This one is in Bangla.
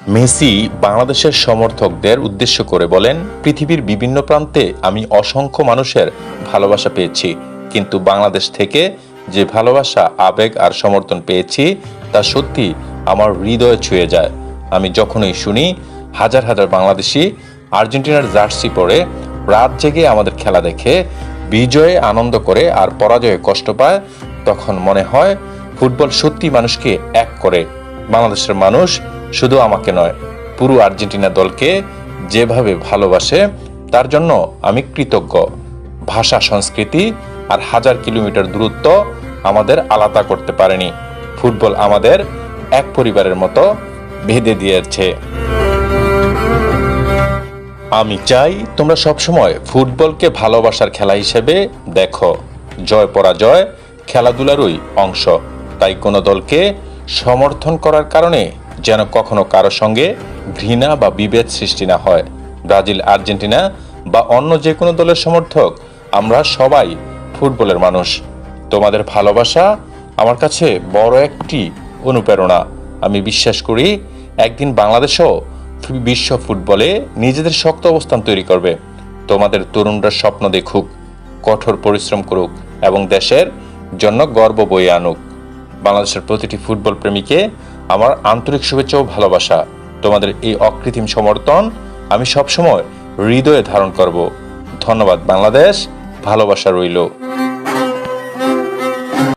মেসি বাংলাদেশের সমর্থকদের উদ্দেশ্য করে বলেন, পৃথিবীর বিভিন্ন প্রান্তে আমি অসংখ্য মানুষের ভালোবাসা পেয়েছি, কিন্তু বাংলাদেশ থেকে যে ভালোবাসা, আবেগ আর সমর্থন পেয়েছি তা সত্যি আমার হৃদয়ে ছুঁয়ে যায়। আমি যখনই শুনি হাজার হাজার বাংলাদেশি আর্জেন্টিনার জার্সি পরে রাত জেগে আমাদের খেলা দেখে বিজয়ে আনন্দ করে আর পরাজয়ে কষ্ট পায়, তখন মনে হয় ফুটবল সত্যি মানুষকে এক করে। বাংলাদেশের মানুষ শুধু আমাকে নয়, পুরো আর্জেন্টিনা দলকে যেভাবে ভালোবাসে তার জন্য আমি কৃতজ্ঞ। ভাষা, সংস্কৃতি আর হাজার কিলোমিটার দূরত্ব আমাদের আলাদা করতে পারেনি। ফুটবল আমাদের এক পরিবারের মতো বেঁধে দিয়েছে। আমি চাই তোমরা সবসময় ফুটবলকে ভালোবাসার খেলা হিসেবে দেখো। জয় পরাজয় খেলাধুলারই অংশ, তাই কোনো দলকে সমর্থন করার কারণে যেন কখনো কারো সঙ্গে ঘৃণা বা বিভেদ সৃষ্টি না হয়। ব্রাজিল, আর্জেন্টিনা বা অন্য যে কোনো দলের সমর্থক, আমরা সবাই ফুটবলের মানুষ। তোমাদের ভালোবাসা আমার কাছে বড় একটি অনুপ্রেরণা। আমি বিশ্বাস করি একদিন বাংলাদেশও বিশ্ব ফুটবলে নিজেদের শক্ত অবস্থান তৈরি করবে। তোমাদের তরুণরা স্বপ্ন দেখুক, কঠোর পরিশ্রম করুক এবং দেশের জন্য গর্ব বয়ে আনুক। বাংলাদেশের প্রতিটি ফুটবল প্রেমীকে আমার আন্তরিক শুভেচ্ছা ও ভালোবাসা। তোমাদের এই অকৃত্রিম সমর্থন আমি সবসময় হৃদয়ে ধারণ করব। ধন্যবাদ বাংলাদেশ, ভালোবাসা রইল।